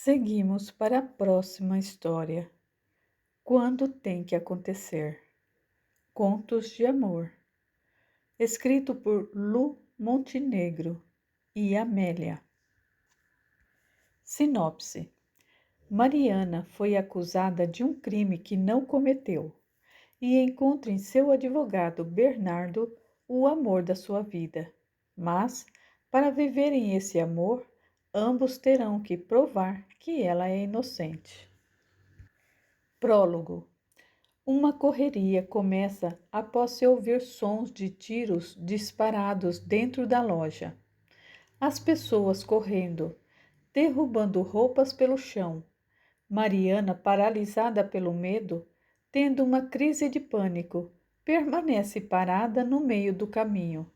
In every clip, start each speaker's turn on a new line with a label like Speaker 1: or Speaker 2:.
Speaker 1: Seguimos para a próxima história. Quando tem que acontecer? Contos de amor. Escrito por Lu Montenegro e Amélia. Sinopse. Mariana foi acusada de um crime que não cometeu e encontra em seu advogado Bernardo o amor da sua vida. Mas, para viverem esse amor, ambos terão que provar que ela é inocente. Prólogo. Uma correria começa após se ouvir sons de tiros disparados dentro da loja. As pessoas correndo, derrubando roupas pelo chão. Mariana, paralisada pelo medo, tendo uma crise de pânico, permanece parada no meio do caminho.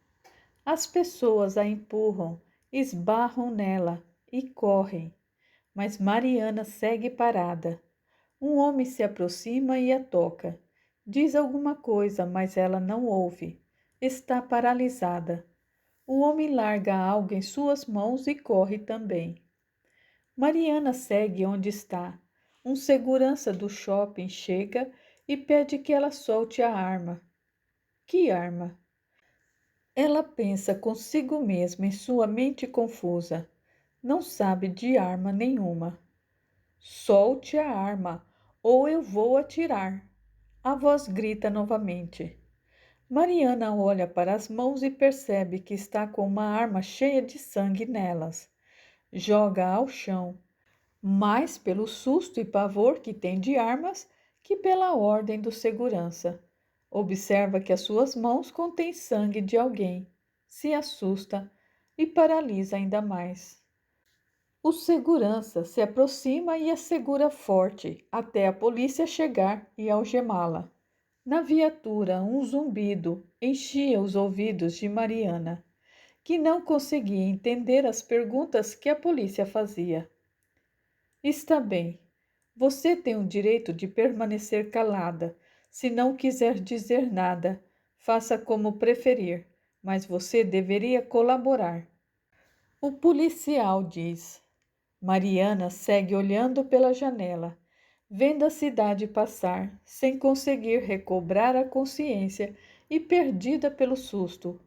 Speaker 1: As pessoas a empurram, esbarram nela e correm, mas Mariana segue parada. Um homem se aproxima e a toca. Diz alguma coisa, mas ela não ouve. Está paralisada. O homem larga algo em suas mãos e corre também. Mariana segue onde está. Um segurança do shopping chega e pede que ela solte a arma. Que arma? Ela pensa consigo mesma em sua mente confusa. Não sabe de arma nenhuma. Solte a arma, ou eu vou atirar. A voz grita novamente. Mariana olha para as mãos e percebe que está com uma arma cheia de sangue nelas. Joga ao chão, mais pelo susto e pavor que tem de armas que pela ordem do segurança. Observa que as suas mãos contêm sangue de alguém, se assusta e paralisa ainda mais. O segurança se aproxima e a segura forte até a polícia chegar e algemá-la. Na viatura, um zumbido enchia os ouvidos de Mariana, que não conseguia entender as perguntas que a polícia fazia. Está bem, você tem o direito de permanecer calada. Se não quiser dizer nada, faça como preferir, mas você deveria colaborar. O policial diz. Mariana segue olhando pela janela, vendo a cidade passar, sem conseguir recobrar a consciência e perdida pelo susto.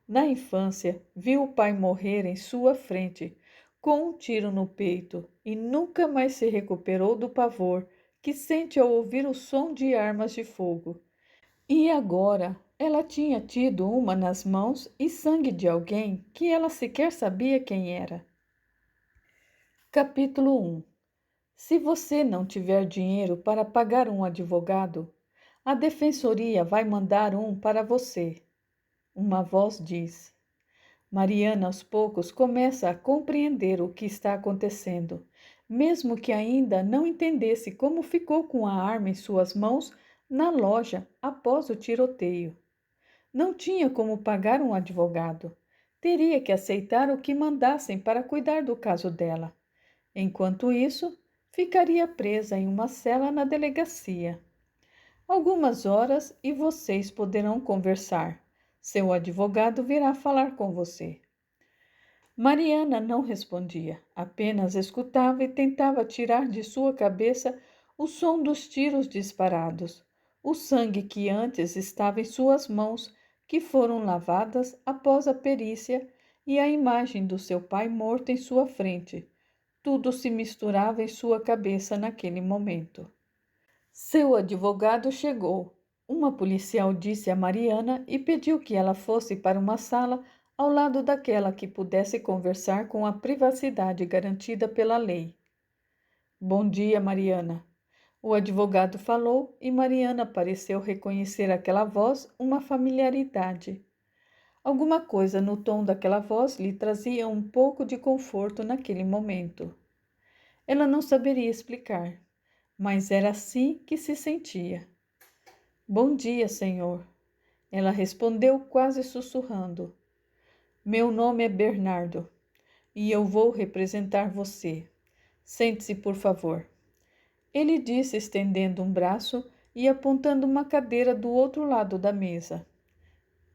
Speaker 1: Na infância, viu o pai morrer em sua frente, com um tiro no peito, e nunca mais se recuperou do pavor que sente ao ouvir o som de armas de fogo. E agora ela tinha tido uma nas mãos e sangue de alguém que ela sequer sabia quem era. Capítulo 1. Se você não tiver dinheiro para pagar um advogado, a defensoria vai mandar um para você. Uma voz diz. Mariana, aos poucos, começa a compreender o que está acontecendo, mesmo que ainda não entendesse como ficou com a arma em suas mãos na loja após o tiroteio. Não tinha como pagar um advogado. Teria que aceitar o que mandassem para cuidar do caso dela. Enquanto isso, ficaria presa em uma cela na delegacia. Algumas horas e vocês poderão conversar. Seu advogado virá falar com você. Mariana não respondia, apenas escutava e tentava tirar de sua cabeça o som dos tiros disparados, o sangue que antes estava em suas mãos, que foram lavadas após a perícia, e a imagem do seu pai morto em sua frente. Tudo se misturava em sua cabeça naquele momento. Seu advogado chegou. Uma policial disse a Mariana e pediu que ela fosse para uma sala ao lado daquela que pudesse conversar com a privacidade garantida pela lei. Bom dia, Mariana. O advogado falou e Mariana pareceu reconhecer aquela voz uma familiaridade. Alguma coisa no tom daquela voz lhe trazia um pouco de conforto naquele momento. Ela não saberia explicar, mas era assim que se sentia. Bom dia, senhor. Ela respondeu quase sussurrando. Meu nome é Bernardo e eu vou representar você. Sente-se, por favor. Ele disse, estendendo um braço e apontando uma cadeira do outro lado da mesa.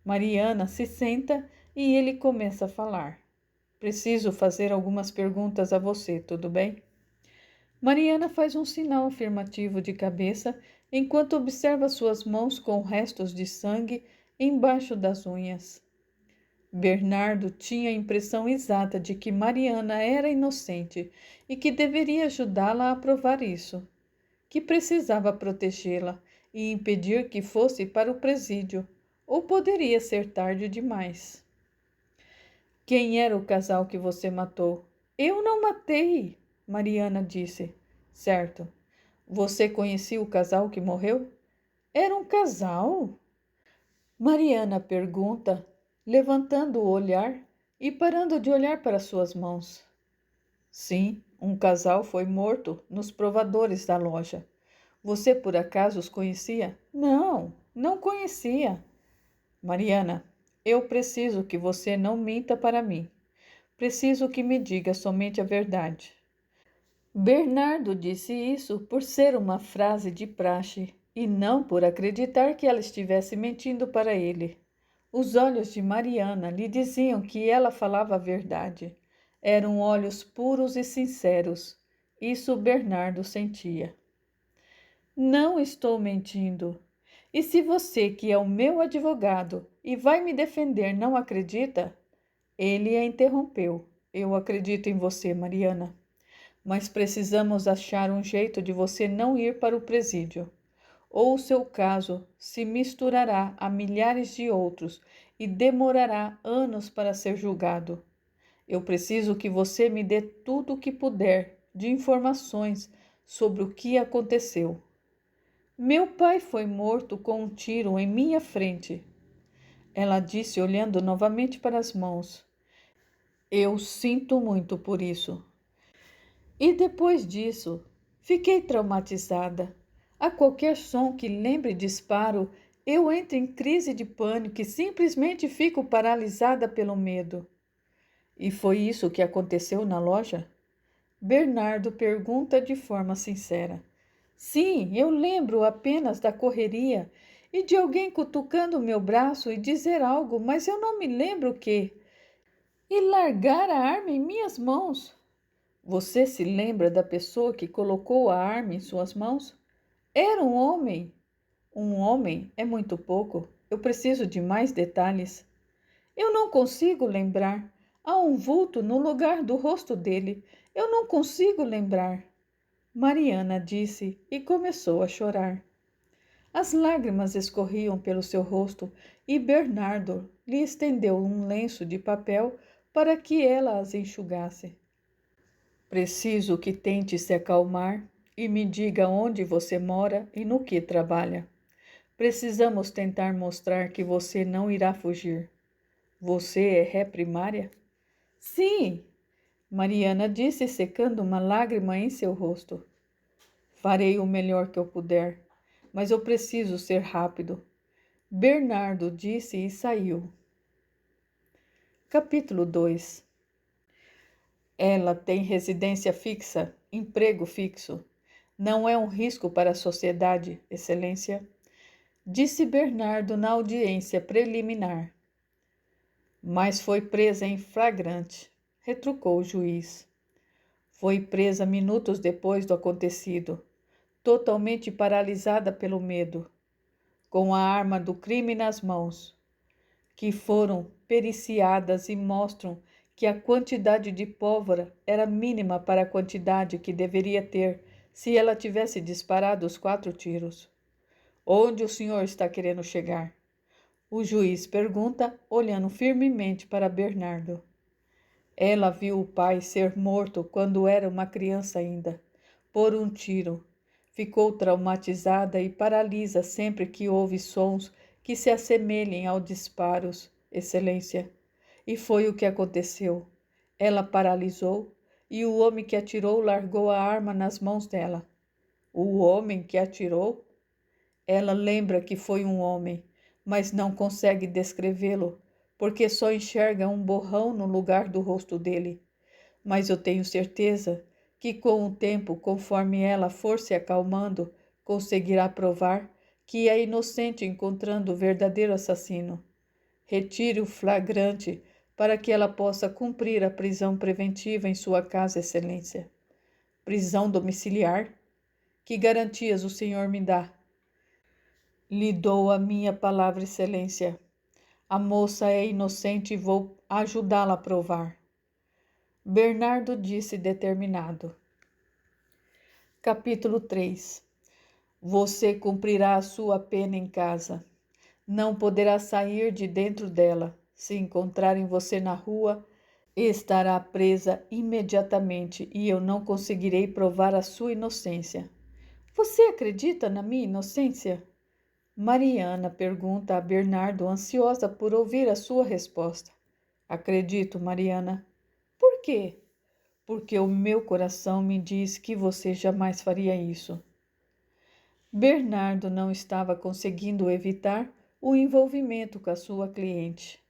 Speaker 1: Mariana se senta e ele começa a falar. Preciso fazer algumas perguntas a você, tudo bem? Mariana faz um sinal afirmativo de cabeça enquanto observa suas mãos com restos de sangue embaixo das unhas. Bernardo tinha a impressão exata de que Mariana era inocente e que deveria ajudá-la a provar isso, que precisava protegê-la e impedir que fosse para o presídio, ou poderia ser tarde demais. Quem era o casal que você matou? Eu não matei, Mariana disse. Certo. Você conhecia o casal que morreu? Era um casal? Mariana pergunta, levantando o olhar e parando de olhar para suas mãos. Sim, um casal foi morto nos provadores da loja. Você por acaso os conhecia? Não, não conhecia. Mariana, eu preciso que você não minta para mim. Preciso que me diga somente a verdade. Bernardo disse isso por ser uma frase de praxe e não por acreditar que ela estivesse mentindo para ele. Os olhos de Mariana lhe diziam que ela falava a verdade. Eram olhos puros e sinceros. Isso Bernardo sentia. Não estou mentindo. E se você, que é o meu advogado e vai me defender, não acredita? Ele a interrompeu. Eu acredito em você, Mariana. Mas precisamos achar um jeito de você não ir para o presídio. Ou o seu caso se misturará a milhares de outros e demorará anos para ser julgado. Eu preciso que você me dê tudo o que puder de informações sobre o que aconteceu. Meu pai foi morto com um tiro em minha frente. Ela disse, olhando novamente para as mãos. Eu sinto muito por isso. E depois disso, fiquei traumatizada. A qualquer som que lembre disparo, eu entro em crise de pânico e simplesmente fico paralisada pelo medo. E foi isso que aconteceu na loja? Bernardo pergunta de forma sincera. Sim, eu lembro apenas da correria e de alguém cutucando meu braço e dizer algo, mas eu não me lembro o quê. E largar a arma em minhas mãos. Você se lembra da pessoa que colocou a arma em suas mãos? Era um homem. Um homem é muito pouco. Eu preciso de mais detalhes. Eu não consigo lembrar. Há um vulto no lugar do rosto dele. Eu não consigo lembrar. Mariana disse e começou a chorar. As lágrimas escorriam pelo seu rosto e Bernardo lhe estendeu um lenço de papel para que ela as enxugasse. Preciso que tente se acalmar e me diga onde você mora e no que trabalha. Precisamos tentar mostrar que você não irá fugir. Você é ré primária? Sim, Mariana disse, secando uma lágrima em seu rosto. Farei o melhor que eu puder, mas eu preciso ser rápido. Bernardo disse e saiu. Capítulo 2. Ela tem residência fixa, emprego fixo. Não é um risco para a sociedade, Excelência, disse Bernardo na audiência preliminar. Mas foi presa em flagrante, retrucou o juiz. Foi presa minutos depois do acontecido, totalmente paralisada pelo medo, com a arma do crime nas mãos, que foram periciadas e mostram que a quantidade de pólvora era mínima para a quantidade que deveria ter se ela tivesse disparado os 4 tiros. Onde o senhor está querendo chegar? O juiz pergunta, olhando firmemente para Bernardo. Ela viu o pai ser morto quando era uma criança ainda, por um tiro. Ficou traumatizada e paralisa sempre que ouve sons que se assemelhem aos disparos, Excelência. E foi o que aconteceu. Ela paralisou e o homem que atirou largou a arma nas mãos dela. O homem que atirou? Ela lembra que foi um homem, mas não consegue descrevê-lo, porque só enxerga um borrão no lugar do rosto dele. Mas eu tenho certeza que com o tempo, conforme ela for se acalmando, conseguirá provar que é inocente encontrando o verdadeiro assassino. Retire o flagrante para que ela possa cumprir a prisão preventiva em sua casa, Excelência. Prisão domiciliar? Que garantias o senhor me dá? Lhe dou a minha palavra, excelência. A moça é inocente e vou ajudá-la a provar. Bernardo disse determinado. Capítulo 3. Você cumprirá a sua pena em casa. Não poderá sair de dentro dela. Se encontrarem você na rua, estará presa imediatamente e eu não conseguirei provar a sua inocência. Você acredita na minha inocência? Mariana pergunta a Bernardo, ansiosa por ouvir a sua resposta. Acredito, Mariana. Por quê? Porque o meu coração me diz que você jamais faria isso. Bernardo não estava conseguindo evitar o envolvimento com a sua cliente.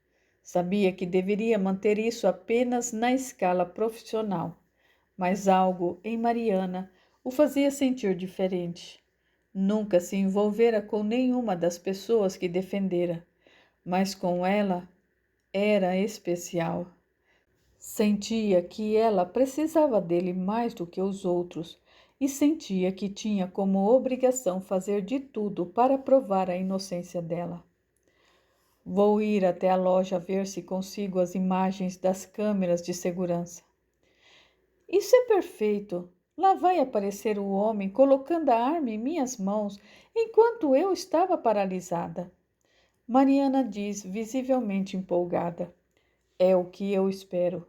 Speaker 1: Sabia que deveria manter isso apenas na escala profissional, mas algo em Mariana o fazia sentir diferente. Nunca se envolvera com nenhuma das pessoas que defendera, mas com ela era especial. Sentia que ela precisava dele mais do que os outros e sentia que tinha como obrigação fazer de tudo para provar a inocência dela. Vou ir até a loja ver se consigo as imagens das câmeras de segurança. Isso é perfeito. Lá vai aparecer o homem colocando a arma em minhas mãos enquanto eu estava paralisada. Mariana diz, visivelmente empolgada. É o que eu espero.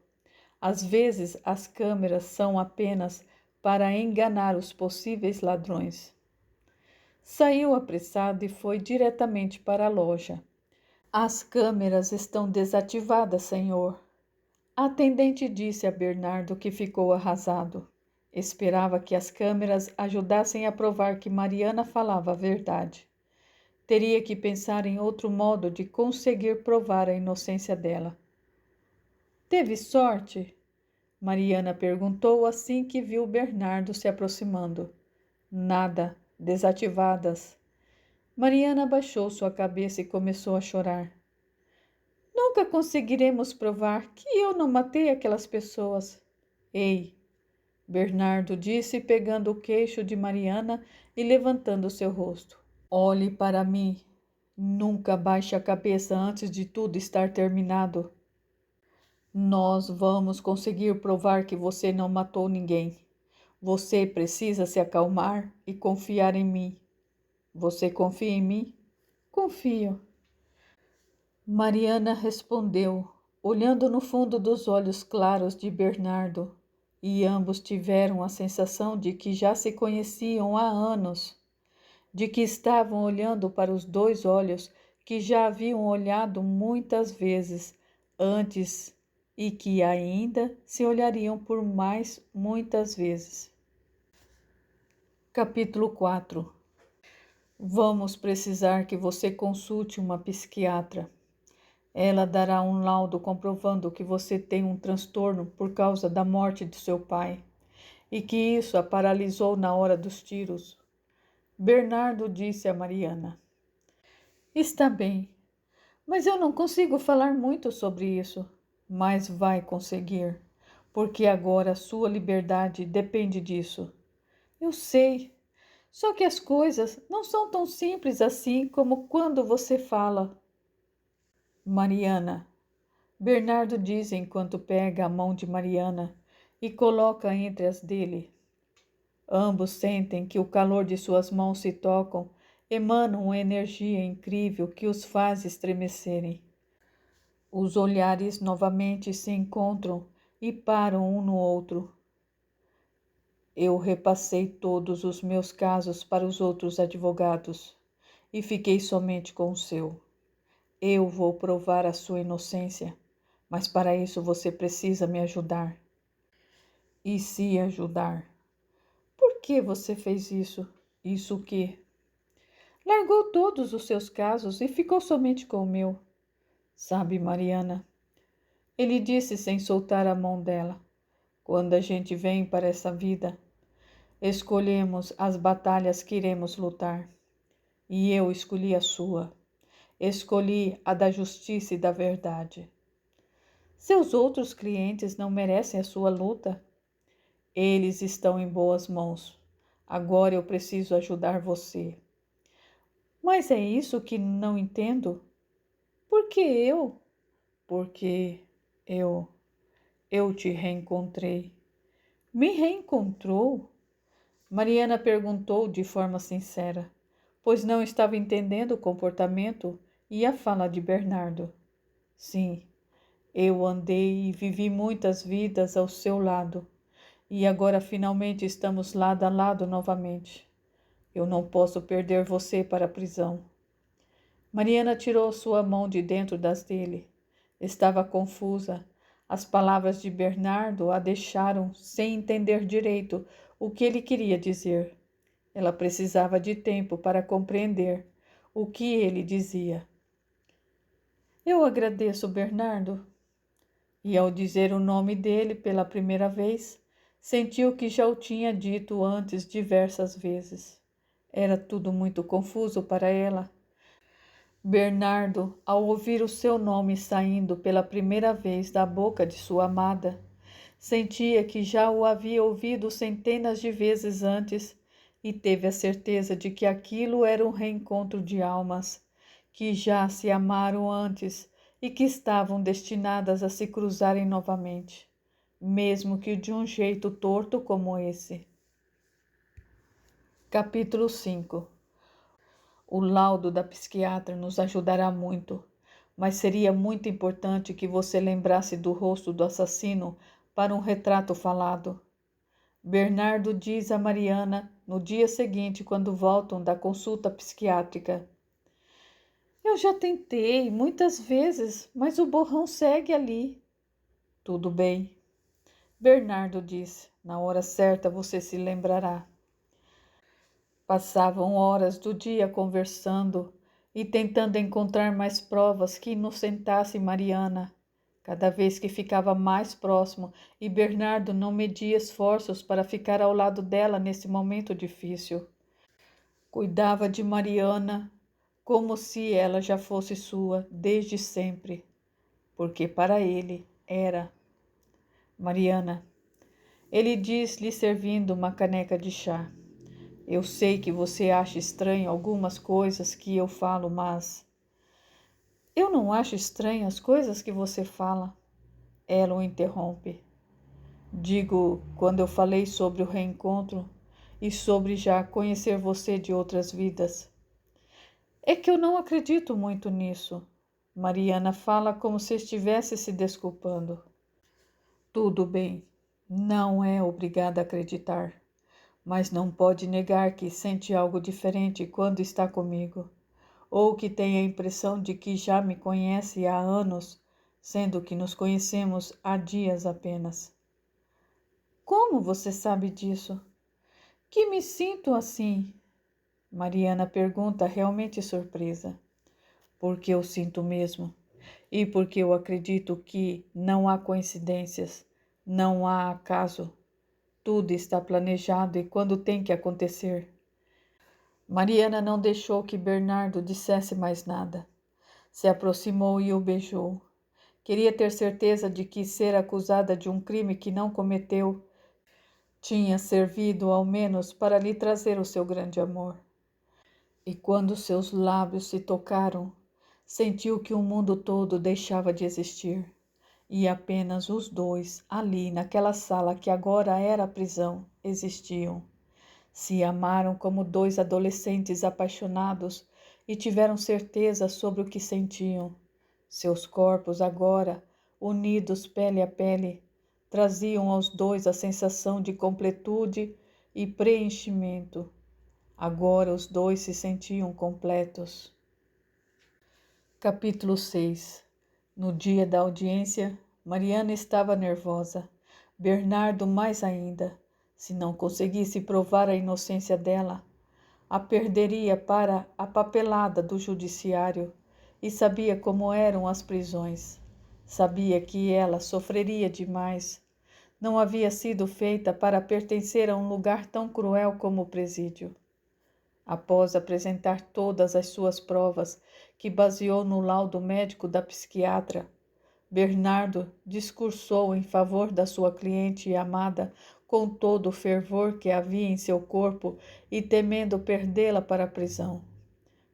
Speaker 1: Às vezes, as câmeras são apenas para enganar os possíveis ladrões. Saiu apressado e foi diretamente para a loja. As câmeras estão desativadas, senhor. A atendente disse a Bernardo, que ficou arrasado. Esperava que as câmeras ajudassem a provar que Mariana falava a verdade. Teria que pensar em outro modo de conseguir provar a inocência dela. Teve sorte? Mariana perguntou assim que viu Bernardo se aproximando. Nada, desativadas. Mariana abaixou sua cabeça e começou a chorar. Nunca conseguiremos provar que eu não matei aquelas pessoas. Ei, Bernardo disse, pegando o queixo de Mariana e levantando seu rosto. Olhe para mim. Nunca baixe a cabeça antes de tudo estar terminado. Nós vamos conseguir provar que você não matou ninguém. Você precisa se acalmar e confiar em mim. Você confia em mim? Confio. Mariana respondeu, olhando no fundo dos olhos claros de Bernardo, e ambos tiveram a sensação de que já se conheciam há anos, de que estavam olhando para os dois olhos que já haviam olhado muitas vezes antes e que ainda se olhariam por mais muitas vezes. Capítulo 4. Vamos precisar que você consulte uma psiquiatra. Ela dará um laudo comprovando que você tem um transtorno por causa da morte de seu pai e que isso a paralisou na hora dos tiros. Bernardo disse a Mariana. Está bem, mas eu não consigo falar muito sobre isso. Mas vai conseguir, porque agora a sua liberdade depende disso. Eu sei, só que as coisas não são tão simples assim como quando você fala. Mariana, Bernardo diz enquanto pega a mão de Mariana e coloca entre as dele. Ambos sentem que o calor de suas mãos se tocam, emanam uma energia incrível que os faz estremecerem. Os olhares novamente se encontram e param um no outro. Eu repassei todos os meus casos para os outros advogados e fiquei somente com o seu. Eu vou provar a sua inocência, mas para isso você precisa me ajudar. E se ajudar? Por que você fez isso? Isso o quê? Largou todos os seus casos e ficou somente com o meu. Sabe, Mariana, ele disse sem soltar a mão dela, quando a gente vem para essa vida, escolhemos as batalhas que iremos lutar. E eu escolhi a sua. Escolhi a da justiça e da verdade. Seus outros clientes não merecem a sua luta? Eles estão em boas mãos. Agora eu preciso ajudar você. Mas é isso que não entendo. Por que eu? Porque eu, eu te reencontrei. Me reencontrou? Mariana perguntou de forma sincera, pois não estava entendendo o comportamento e a fala de Bernardo. Sim, eu andei e vivi muitas vidas ao seu lado, e agora finalmente estamos lado a lado novamente. Eu não posso perder você para a prisão. Mariana tirou sua mão de dentro das dele. Estava confusa. As palavras de Bernardo a deixaram sem entender direito o que ele queria dizer. Ela precisava de tempo para compreender o que ele dizia. Eu agradeço, Bernardo. E ao dizer o nome dele pela primeira vez, sentiu que já o tinha dito antes diversas vezes. Era tudo muito confuso para ela. Bernardo, ao ouvir o seu nome saindo pela primeira vez da boca de sua amada, sentia que já o havia ouvido centenas de vezes antes e teve a certeza de que aquilo era um reencontro de almas, que já se amaram antes e que estavam destinadas a se cruzarem novamente, mesmo que de um jeito torto como esse. Capítulo 5. O laudo da psiquiatra nos ajudará muito, mas seria muito importante que você lembrasse do rosto do assassino para um retrato falado. Bernardo diz a Mariana no dia seguinte, quando voltam da consulta psiquiátrica. Eu já tentei muitas vezes, mas o borrão segue ali. Tudo bem. Bernardo diz, na hora certa você se lembrará. Passavam horas do dia conversando e tentando encontrar mais provas que inocentassem Mariana. Cada vez que ficava mais próximo e Bernardo não media esforços para ficar ao lado dela nesse momento difícil. Cuidava de Mariana como se ela já fosse sua desde sempre, porque para ele era. Mariana, ele diz lhe servindo uma caneca de chá. Eu sei que você acha estranho algumas coisas que eu falo, mas eu não acho estranho as coisas que você fala. Ela o interrompe. Digo, quando eu falei sobre o reencontro e sobre já conhecer você de outras vidas. É que eu não acredito muito nisso. Mariana fala como se estivesse se desculpando. Tudo bem, não é obrigada a acreditar, mas não pode negar que sente algo diferente quando está comigo, ou que tem a impressão de que já me conhece há anos, sendo que nos conhecemos há dias apenas. Como você sabe disso? Que me sinto assim? Mariana pergunta, realmente surpresa. Porque eu sinto mesmo, e porque eu acredito que não há coincidências, não há acaso. Tudo está planejado e quando tem que acontecer. Mariana não deixou que Bernardo dissesse mais nada. Se aproximou e o beijou. Queria ter certeza de que ser acusada de um crime que não cometeu tinha servido ao menos para lhe trazer o seu grande amor. E quando seus lábios se tocaram, sentiu que o mundo todo deixava de existir. E apenas os dois, ali naquela sala que agora era a prisão, existiam. Se amaram como dois adolescentes apaixonados e tiveram certeza sobre o que sentiam. Seus corpos agora, unidos pele a pele, traziam aos dois a sensação de completude e preenchimento. Agora os dois se sentiam completos. Capítulo 6. No dia da audiência, Mariana estava nervosa. Bernardo mais ainda. Se não conseguisse provar a inocência dela, a perderia para a papelada do judiciário e sabia como eram as prisões. Sabia que ela sofreria demais. Não havia sido feita para pertencer a um lugar tão cruel como o presídio. Após apresentar todas as suas provas, que baseou no laudo médico da psiquiatra, Bernardo discursou em favor da sua cliente e amada com todo o fervor que havia em seu corpo e temendo perdê-la para a prisão.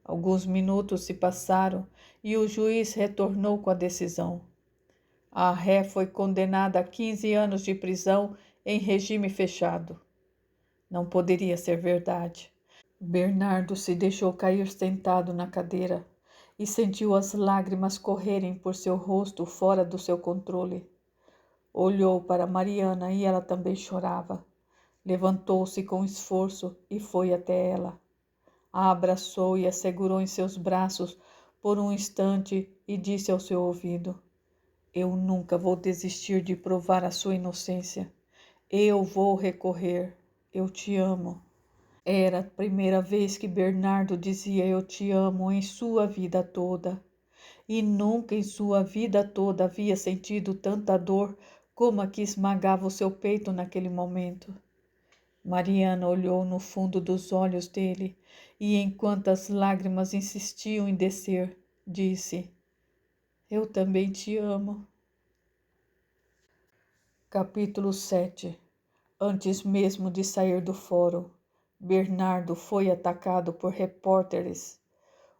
Speaker 1: Alguns minutos se passaram e o juiz retornou com a decisão. A ré foi condenada a 15 anos de prisão em regime fechado. Não poderia ser verdade. Bernardo se deixou cair sentado na cadeira e sentiu as lágrimas correrem por seu rosto fora do seu controle. Olhou para Mariana e ela também chorava. Levantou-se com esforço e foi até ela. A abraçou e a segurou em seus braços por um instante e disse ao seu ouvido: Eu nunca vou desistir de provar a sua inocência. Eu vou recorrer. Eu te amo. Era a primeira vez que Bernardo dizia eu te amo em sua vida toda. E nunca em sua vida toda havia sentido tanta dor como a que esmagava o seu peito naquele momento. Mariana olhou no fundo dos olhos dele e, enquanto as lágrimas insistiam em descer, disse: Eu também te amo. Capítulo 7. Antes mesmo de sair do fórum, Bernardo foi atacado por repórteres.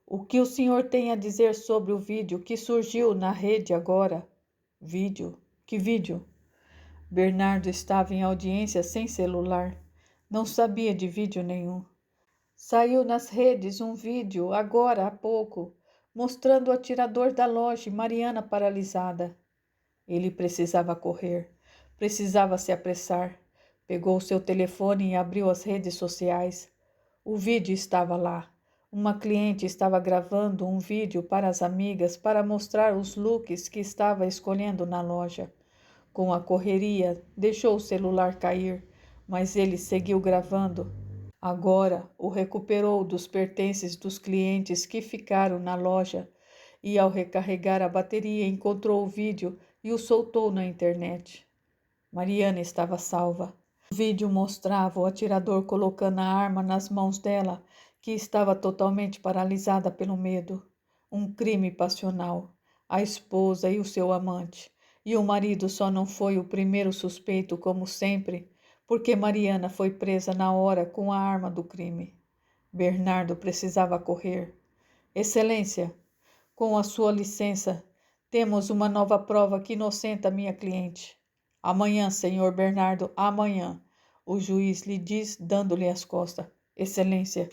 Speaker 1: O que o senhor tem a dizer sobre o vídeo que surgiu na rede agora? Vídeo? Que vídeo? Bernardo estava em audiência sem celular. Não sabia de vídeo nenhum. Saiu nas redes um vídeo, agora há pouco, mostrando o atirador da loja e Mariana paralisada. Ele precisava correr, precisava se apressar. Pegou seu telefone e abriu as redes sociais. O vídeo estava lá. Uma cliente estava gravando um vídeo para as amigas para mostrar os looks que estava escolhendo na loja. Com a correria, deixou o celular cair, mas ele seguiu gravando. Agora o recuperou dos pertences dos clientes que ficaram na loja e, ao recarregar a bateria, encontrou o vídeo e o soltou na internet. Mariana estava salva. O vídeo mostrava o atirador colocando a arma nas mãos dela, que estava totalmente paralisada pelo medo. Um crime passional. A esposa e o seu amante. E o marido só não foi o primeiro suspeito, como sempre, porque Mariana foi presa na hora com a arma do crime. Bernardo precisava correr. Excelência, com a sua licença, temos uma nova prova que inocenta minha cliente. Amanhã, senhor Bernardo, amanhã, o juiz lhe diz, dando-lhe as costas. Excelência,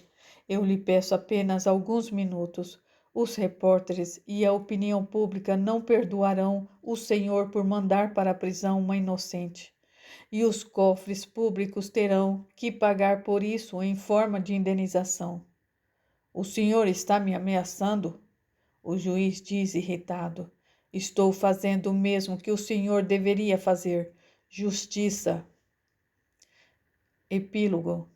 Speaker 1: eu lhe peço apenas alguns minutos. Os repórteres e a opinião pública não perdoarão o senhor por mandar para a prisão uma inocente. E os cofres públicos terão que pagar por isso em forma de indenização. O senhor está me ameaçando? O juiz diz irritado. Estou fazendo o mesmo que o senhor deveria fazer. Justiça. Epílogo.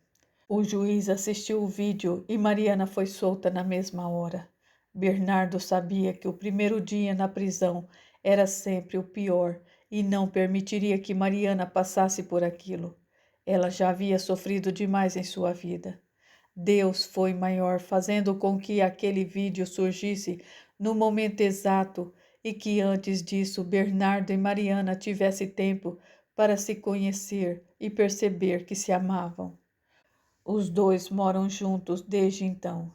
Speaker 1: O juiz assistiu o vídeo e Mariana foi solta na mesma hora. Bernardo sabia que o primeiro dia na prisão era sempre o pior e não permitiria que Mariana passasse por aquilo. Ela já havia sofrido demais em sua vida. Deus foi maior, fazendo com que aquele vídeo surgisse no momento exato e que antes disso Bernardo e Mariana tivessem tempo para se conhecer e perceber que se amavam. Os dois moram juntos desde então,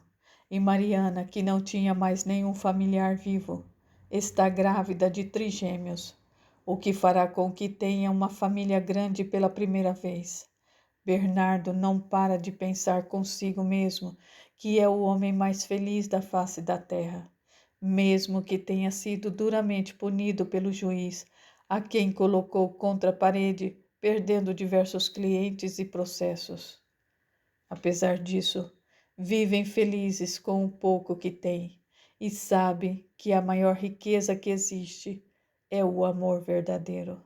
Speaker 1: e Mariana, que não tinha mais nenhum familiar vivo, está grávida de trigêmeos, o que fará com que tenha uma família grande pela primeira vez. Bernardo não para de pensar consigo mesmo que é o homem mais feliz da face da terra, mesmo que tenha sido duramente punido pelo juiz, a quem colocou contra a parede, perdendo diversos clientes e processos. Apesar disso, vivem felizes com o pouco que têm e sabem que a maior riqueza que existe é o amor verdadeiro.